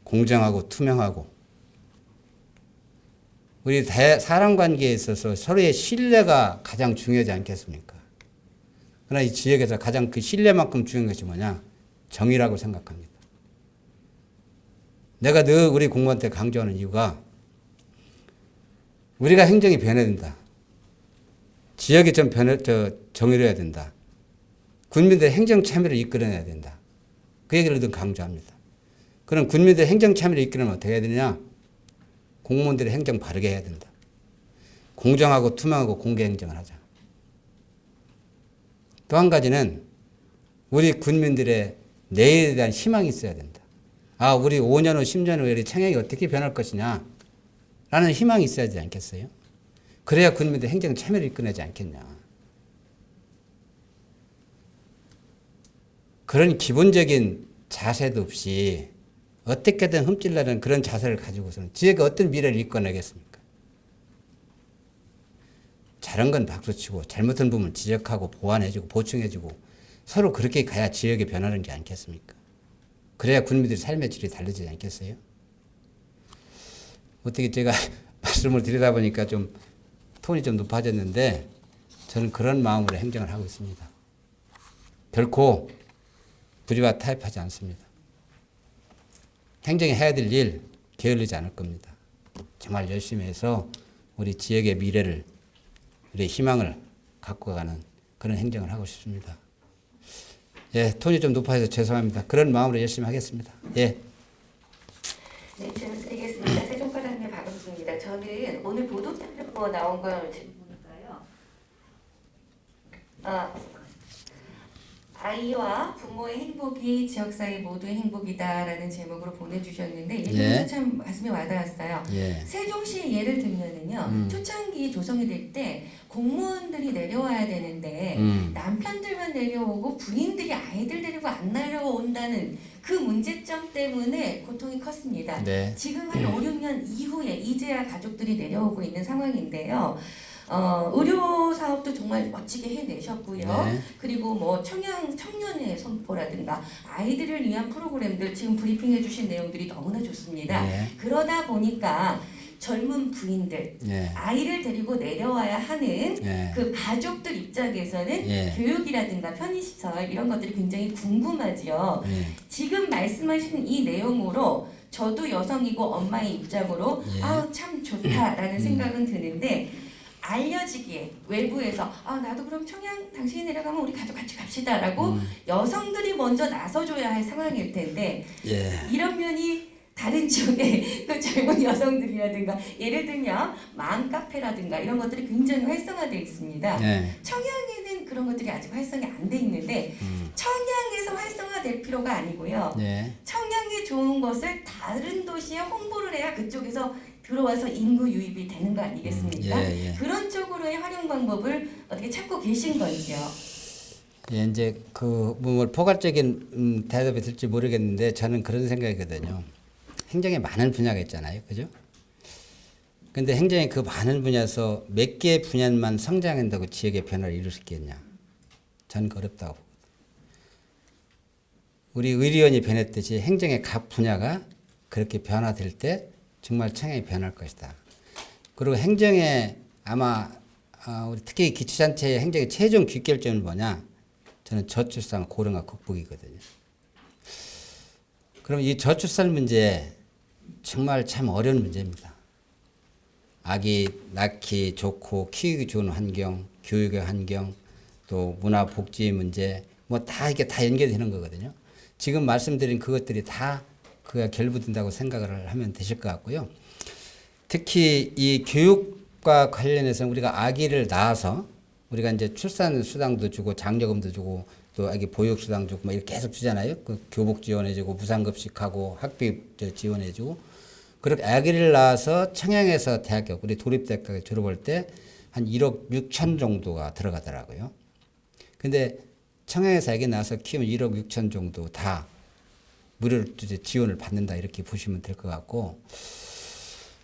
공정하고 투명하고 우리 사람 관계에 있어서 서로의 신뢰가 가장 중요하지 않겠습니까? 그러나 이 지역에서 가장 그 신뢰만큼 중요한 것이 뭐냐? 정의라고 생각합니다. 내가 늘 우리 공무원한테 강조하는 이유가 우리가 행정이 변해야 된다. 지역이 좀 정의로워야 된다. 국민들의 행정 참여를 이끌어내야 된다. 그 얘기를 늘 강조합니다. 그럼 국민들의 행정 참여를 이끌어내면 어떻게 해야 되느냐? 공무원들의 행정 바르게 해야 된다. 공정하고 투명하고 공개 행정을 하자. 또 한 가지는 우리 국민들의 내일에 대한 희망이 있어야 된다. 아, 우리 5년 후, 10년 후에 청양이 어떻게 변할 것이냐? 라는 희망이 있어야 되지 않겠어요? 그래야 국민들 행정 참여를 이끌어내지 않겠냐. 그런 기본적인 자세도 없이 어떻게든 흠집나는 그런 자세를 가지고서는 지역에 어떤 미래를 이끌어내겠습니까? 잘한 건 박수치고 잘못한 부분 지적하고 보완해주고 보충해주고 서로 그렇게 가야 지역이 변하는 게 아니겠습니까? 그래야 국민들의 삶의 질이 달라지지 않겠어요? 어떻게 제가 말씀을 드리다 보니까 좀 톤이 좀 높아졌는데 저는 그런 마음으로 행정을 하고 있습니다. 결코 부지와 타협하지 않습니다. 행정이 해야 될 일 게을리지 않을 겁니다. 정말 열심히 해서 우리 지역의 미래를 우리의 희망을 갖고 가는 그런 행정을 하고 싶습니다. 예, 톤이 좀 높아서 죄송합니다. 그런 마음으로 열심히 하겠습니다. 예. 네, 질문 드리겠습니다. 세종과장님 박은수입니다. 저는 오늘 보도자료 나온 걸 질문할까요? 아이와 부모의 행복이 지역사회 모두의 행복이다라는 제목으로 보내주셨는데 읽으면서 예. 참 가슴에 와닿았어요. 예. 세종시 예를 들면은요, 초창기 조성이 될 때 공무원들이 내려와야 되는데 남편들만 내려오고 부인들이 아이들 데리고 안 내려온다는 그 문제점 때문에 고통이 컸습니다. 네. 지금 한 5, 6년 이후에 이제야 가족들이 내려오고 있는 상황인데요. 의료 사업도 정말 멋지게 해내셨고요. 네. 그리고 뭐 청년의 선포라든가 아이들을 위한 프로그램들 지금 브리핑해 주신 내용들이 너무나 좋습니다. 네. 그러다 보니까 젊은 부인들, 예. 아이를 데리고 내려와야 하는 예. 그 가족들 입장에서는 예. 교육이라든가 편의시설 이런 것들이 굉장히 궁금하지요. 예. 지금 말씀하신 이 내용으로 저도 여성이고 엄마의 입장으로 예. 참 좋다라는 생각은 드는데 알려지기에 외부에서 나도 그럼 청양 당신이 내려가면 우리 가족 같이 갑시다라고 여성들이 먼저 나서줘야 할 상황일 텐데 예. 이런 면이 다른 지역의 그 젊은 여성들이라든가 예를 들면 마음 카페라든가 이런 것들이 굉장히 활성화되어 있습니다. 예. 청양에는 그런 것들이 아직 활성이 안 돼 있는데 청양에서 활성화될 필요가 아니고요. 예. 청양이 좋은 것을 다른 도시에 홍보를 해야 그쪽에서 들어와서 인구 유입이 되는 거 아니겠습니까? 예. 그런 쪽으로의 활용 방법을 어떻게 찾고 계신 건지요? 예, 이제 뭐 포괄적인 대답이 될지 모르겠는데 저는 그런 생각이거든요. 행정에 많은 분야가 있잖아요. 그죠? 근데 행정의 그 많은 분야에서 몇 개의 분야만 성장한다고 지역의 변화를 이룰 수 있겠냐? 저는 어렵다고 보거든요. 우리 의료원이 변했듯이 행정의 각 분야가 그렇게 변화될 때 정말 청양이 변할 것이다. 그리고 행정에 아마 우리 특히 기초단체의 행정의 최종 귀결점은 뭐냐? 저는 저출산 고령화 극복이거든요. 그럼 이 저출산 문제 정말 참 어려운 문제입니다. 아기 낳기 좋고 키우기 좋은 환경, 교육의 환경, 또 문화 복지 문제 뭐 다 이게 다 연결되는 거거든요. 지금 말씀드린 그것들이 다 그가 결부된다고 생각을 하면 되실 것 같고요. 특히 이 교육과 관련해서 우리가 아기를 낳아서 우리가 이제 출산 수당도 주고 장려금도 주고 또 아기 보육 수당 주고 막 이렇게 계속 주잖아요. 그 교복 지원해주고 무상급식하고 학비 지원해주고 그렇게 아기를 낳아서 청양에서 대학교 우리 도립대학교 졸업할 때 한 1억 6천 정도가 들어가더라고요. 근데 청양에서 애기 낳아서 키우면 1억 6천 정도 다 무료로 이제 지원을 받는다 이렇게 보시면 될 것 같고,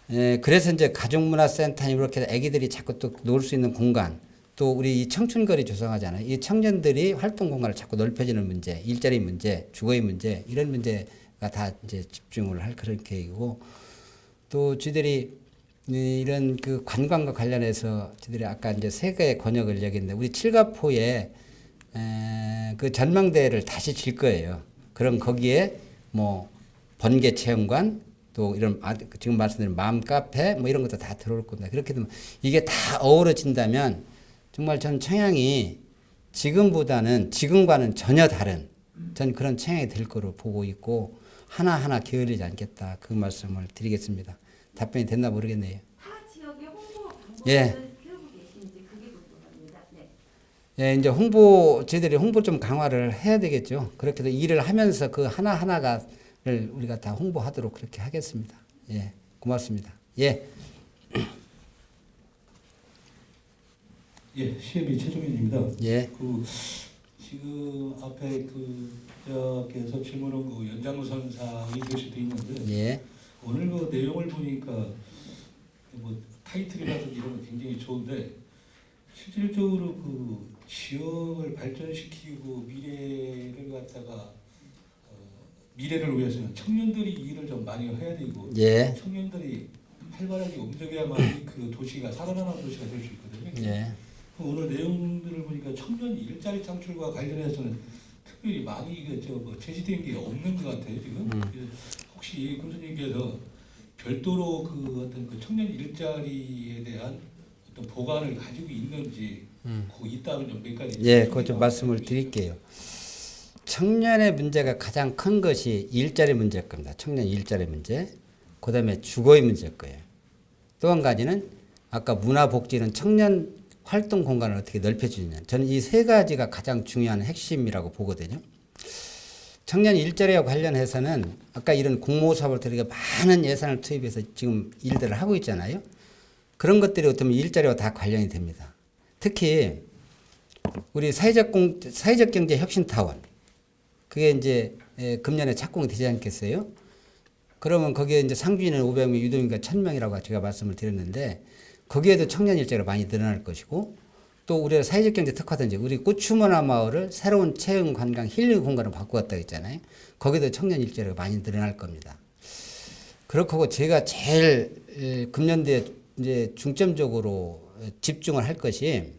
그래서 이제 가족문화센터니 이렇게 애기들이 자꾸 또 놀 수 있는 공간, 또 우리 이 청춘거리 조성하잖아요. 이 청년들이 활동 공간을 자꾸 넓혀지는 문제, 일자리 문제, 주거의 문제, 이런 문제가 다 이제 집중을 할 그런 계획이고, 또 저희들이 이런 그 관광과 관련해서 저희들이 아까 이제 세 개의 권역을 얘기했는데, 우리 칠갑포에 그 전망대를 다시 질 거예요. 그럼 거기에 뭐 번개 체험관, 또 이런 지금 말씀드린 마음 카페 뭐 이런 것도 다 들어올 겁니다. 그렇게 되면 이게 다 어우러진다면 정말 전 청양이 지금과는 전혀 다른 전 그런 청양이 될 거로 보고 있고, 하나하나 게을리지 않겠다 그 말씀을 드리겠습니다. 답변이 됐나 모르겠네요. 타 지역의 홍보 방법을 예. 세우고 계신지 그게 궁금합니다. 네. 예, 이제 저희들이 홍보 좀 강화를 해야 되겠죠. 그렇게 해서 일을 하면서 그 하나하나를 우리가 다 홍보하도록 그렇게 하겠습니다. 예, 고맙습니다. 예. 예, CMB 최종현입니다. 예. 지금 앞에 저께서 질문한 그 연장선 사항이 표시되어 있는데, 예. 오늘 그 내용을 보니까 뭐 타이틀이라든지 이런 거 굉장히 좋은데, 실질적으로 그 지역을 발전시키고 미래를 갖다가 미래를 위해서는 청년들이 일을 좀 많이 해야 되고, 예. 청년들이 활발하게 움직여야만 그 도시가 살아나는 도시가 될 수 있거든요. 예. 오늘 내용들을 보니까 청년 일자리 창출과 관련해서는 특별히 많이 제시된 게 없는 것 같아요 지금. 그래서 혹시 군수님께서 별도로 그 어떤 그 청년 일자리에 대한 어떤 보관을 가지고 있는지, 그 있다면 좀 몇 가지. 예, 그것 좀 말씀을 드릴게요. 청년의 문제가 가장 큰 것이 일자리 문제일 겁니다. 청년 일자리 문제. 그 다음에 주거의 문제일 거예요. 또 한 가지는 아까 문화복지는 청년 활동 공간을 어떻게 넓혀주느냐. 저는 이 세 가지가 가장 중요한 핵심이라고 보거든요. 청년 일자리와 관련해서는 아까 이런 공모사업을 통해 많은 예산을 투입해서 지금 일들을 하고 있잖아요. 그런 것들이 어떻게 보면 일자리와 다 관련이 됩니다. 특히 우리 사회적 경제 혁신타원, 그게 이제 금년에 착공이 되지 않겠어요? 그러면 거기에 이제 상주인은 500명, 유도인가 1000명이라고 제가 말씀을 드렸는데, 거기에도 청년 일자리가 많이 늘어날 것이고, 또 우리가 사회적 경제 특화든지 우리 꽃추문화 마을을 새로운 체험 관광 힐링 공간으로 바꾸었다고 했잖아요. 거기도 청년 일자리가 많이 늘어날 겁니다. 그렇고 제가 제일 금년도에 이제 중점적으로 집중을 할 것이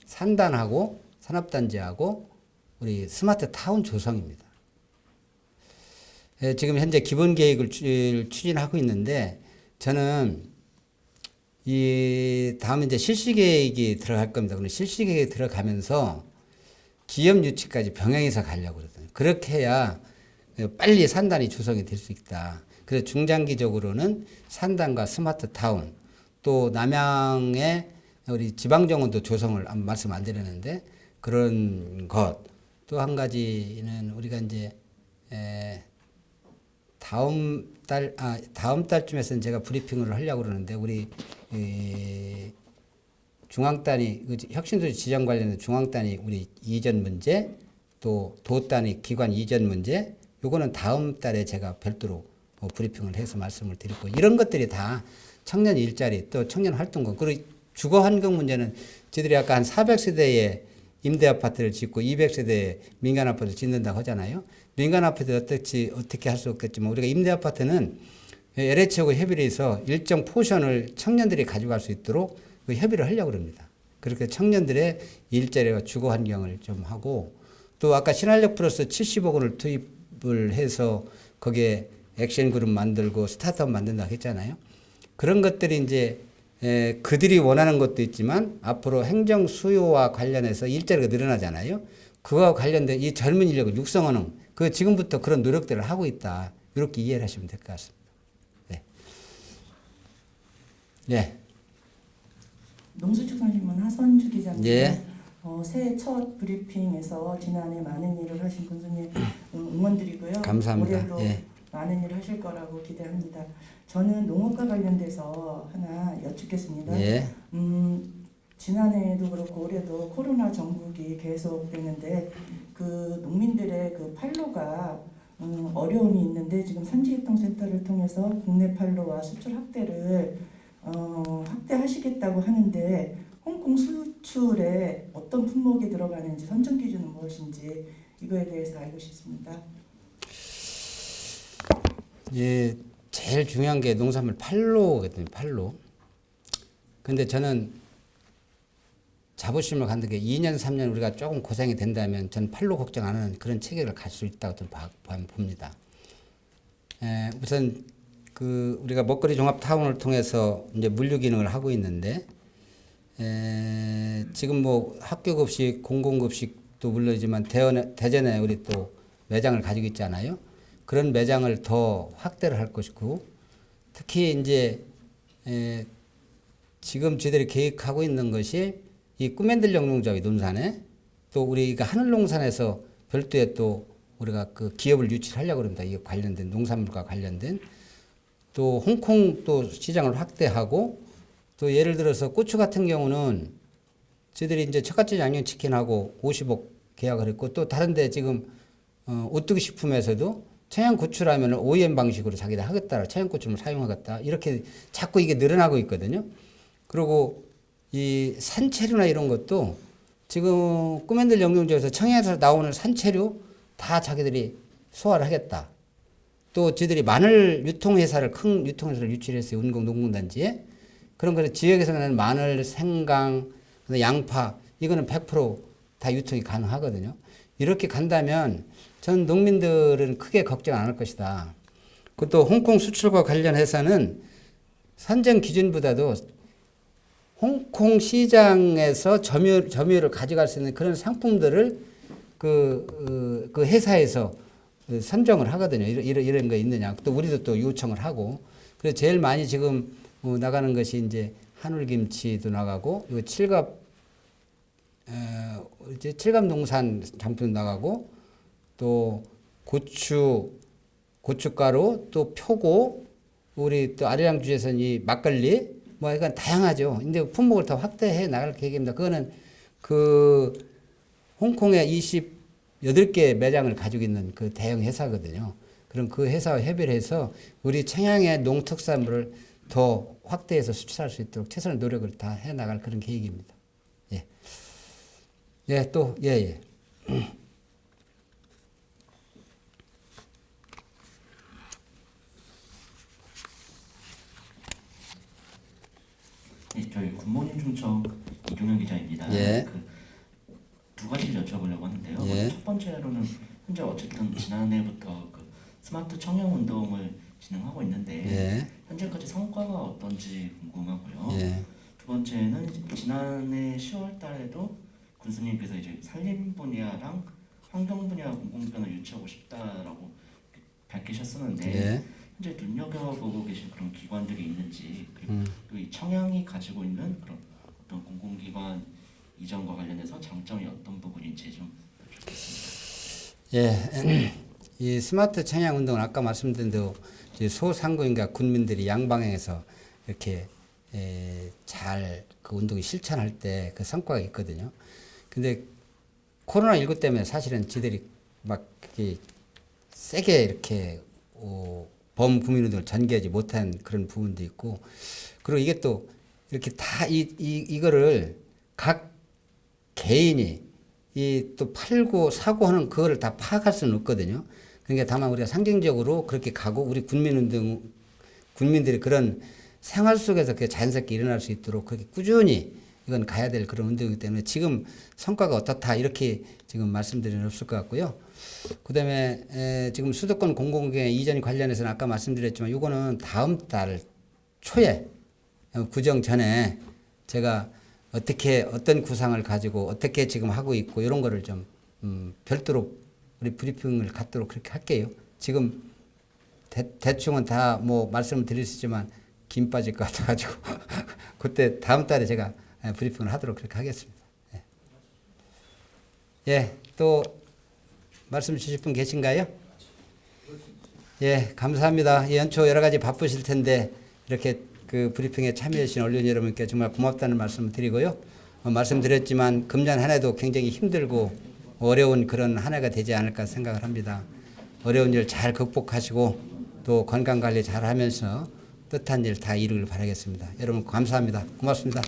산단하고 산업단지하고 우리 스마트 타운 조성입니다. 지금 현재 기본 계획을 추진하고 있는데, 저는 이 다음에 이제 실시 계획이 들어갈 겁니다. 그럼 실시 계획이 들어가면서 기업 유치까지 병행해서 가려고 그러거든요. 그렇게 해야 빨리 산단이 조성이 될 수 있다. 그래서 중장기적으로는 산단과 스마트 타운, 또 남양의 우리 지방정원도 조성을 말씀 안 드렸는데 그런 것. 또 한 가지는 우리가 이제 다음 달쯤에서는 제가 브리핑을 하려고 그러는데, 우리 중앙단위 혁신도시 지정 관련된 중앙단위 우리 이전 문제, 또 도단위 기관 이전 문제, 요거는 다음 달에 제가 별도로 브리핑을 해서 말씀을 드리고, 이런 것들이 다 청년 일자리, 또 청년 활동권, 그리고 주거 환경 문제는 저희들이 아까 한 400세대의 임대 아파트를 짓고 200세대의 민간 아파트를 짓는다고 하잖아요. 민간 아파트 어떻게 할 수 없겠지만, 우리가 임대 아파트는 LH하고 협의를 해서 일정 포션을 청년들이 가져갈 수 있도록 그 협의를 하려고 합니다. 그렇게 청년들의 일자리와 주거 환경을 좀 하고, 또 아까 신활력 플러스 70억 원을 투입을 해서 거기에 액션 그룹 만들고 스타트업 만든다고 했잖아요. 그런 것들이 이제 그들이 원하는 것도 있지만 앞으로 행정 수요와 관련해서 일자리가 늘어나잖아요. 그와 관련된 이 젊은 인력을 육성하는, 그 지금부터 그런 노력들을 하고 있다. 이렇게 이해를 하시면 될 것 같습니다. 네. 네. 농수축산신문 하선주 기자입니다. 예. 새해 첫 브리핑에서 지난해 많은 일을 하신 군수님 응원드리고요. 감사합니다. 올해도 예. 많은 일을 하실 거라고 기대합니다. 저는 농업과 관련돼서 하나 여쭙겠습니다. 예. 지난해에도 그렇고 올해도 코로나 전국이 계속되는데 그 농민들의 그 판로가 어려움이 있는데 지금 산지교통센터를 통해서 국내 판로와 수출 확대를 확대하시겠다고 하는데 홍콩 수출에 어떤 품목이 들어가는지 선정 기준은 무엇인지 이거에 대해서 알고 싶습니다. 예, 제일 중요한 게 농산물 판로거든요. 판로. 근데 저는 자부심을 갖는 게 2년, 3년 우리가 조금 고생이 된다면 저는 판로 걱정 안 하는 그런 체계를 갈 수 있다고 좀 봅니다. 우선 그 우리가 먹거리 종합 타운을 통해서 이제 물류 기능을 하고 있는데 지금 뭐 학교급식, 공공급식도 물론이지만 대전에 우리 또 매장을 가지고 있잖아요. 그런 매장을 더 확대를 할 것이고 특히 이제 지금 저희들이 계획하고 있는 것이 이 꿈만들 영농조합이 논산에 또 우리가 하늘농산에서 별도의 또 우리가 그 기업을 유치하려고 합니다. 이 관련된 농산물과 관련된 또 홍콩 또 시장을 확대하고 또 예를 들어서 고추 같은 경우는 저희들이 이제 첫갓집 양념치킨하고 50억 계약을 했고 또 다른데 지금 오뚜기 식품에서도 청양고추라면 OEM 방식으로 자기들 하겠다, 청양고추를 사용하겠다 이렇게 자꾸 이게 늘어나고 있거든요. 그리고 이 산채류나 이런 것도 지금 꿈만들 영농조에서 청양에서 나오는 산채류 다 자기들이 소화를 하겠다. 또 저희들이 마늘 유통회사를 큰 유통회사를 유치를 했어요. 운공농군단지에. 그런 거는 지역에서는 마늘, 생강, 양파 이거는 100% 다 유통이 가능하거든요. 이렇게 간다면 전 농민들은 크게 걱정 안 할 것이다. 그것도 홍콩 수출과 관련해서는 선정 기준보다도 홍콩 시장에서 점유율을 가져갈 수 있는 그런 상품들을 그 회사에서 선정을 하거든요. 이런 거 있느냐. 또 우리도 또 요청을 하고. 그래서 제일 많이 지금 나가는 것이 이제 한울김치도 나가고, 이거 칠갑 농산 상품도 나가고, 또 고춧가루, 또 표고, 우리 또 아리랑주에서는 이 막걸리, 뭐 이건 다양하죠. 근데 품목을 더 확대해 나갈 계획입니다. 그거는 그 홍콩에 28개 매장을 가지고 있는 그 대형 회사거든요. 그럼 그 회사와 협의를 해서 우리 청양의 농특산물을 더 확대해서 수출할 수 있도록 최선의 노력을 다 해 나갈 그런 계획입니다. 예. 예, 또, 예. 네, 저희 굿모닝 충청 이종현 기자입니다. 예. 두 가지를 여쭤보려고 하는데요. 예. 첫 번째로는 현재 어쨌든 지난해부터 그 스마트 청양 운동을 진행하고 있는데 예. 현재까지 성과가 어떤지 궁금하고요. 예. 두 번째는 지난해 10월 달에도 군수님께서 이제 산림 분야랑 환경 분야 공공변을 유치하고 싶다라고 밝히셨었는데 예. 현재 눈여겨보고 계신 그런 기관들이 있는지 그리고 또 이 청양이 가지고 있는 그런 어떤 공공기관 이전과 관련해서 장점이 어떤 부분인지 좀 여쭙겠습니다. 예. 이 스마트 청양 운동은 아까 말씀드린 대로 소상공인과 군민들이 양방향에서 이렇게 잘 그 운동이 실천할 때 그 성과가 있거든요. 근데 코로나19 때문에 사실은 지들이 막 이렇게 세게 이렇게 범국민운동을 전개하지 못한 그런 부분도 있고, 그리고 이게 또 이렇게 다 이거를 각 개인이 이 또 팔고 사고 하는 그거를 다 파악할 수는 없거든요. 그러니까 다만 우리가 상징적으로 그렇게 가고 우리 군민들이 그런 생활 속에서 그게 자연스럽게 일어날 수 있도록 그렇게 꾸준히 이건 가야 될 그런 운동이기 때문에 지금 성과가 어떻다 이렇게 지금 말씀드리는 없을 것 같고요. 그다음에 지금 수도권 공공기관 이전 관련해서는 아까 말씀드렸지만 이거는 다음 달 초에 구정 전에 제가 어떤 구상을 가지고 어떻게 지금 하고 있고 이런 거를 좀 별도로 우리 브리핑을 갖도록 그렇게 할게요. 지금 대충은 다 뭐 말씀을 드릴 수 있지만 김 빠질 것 같아가지고 그때 다음 달에 제가 브리핑을 하도록 그렇게 하겠습니다. 예. 예, 또 말씀 주실 분 계신가요? 예, 감사합니다. 연초 여러 가지 바쁘실 텐데 이렇게 그 브리핑에 참여해 주신 언론 여러분께 정말 고맙다는 말씀을 드리고요. 말씀드렸지만 금년 한 해도 굉장히 힘들고 어려운 그런 한 해가 되지 않을까 생각을 합니다. 어려운 일 잘 극복하시고 또 건강관리 잘 하면서 뜻한 일 다 이루길 바라겠습니다. 여러분 감사합니다. 고맙습니다.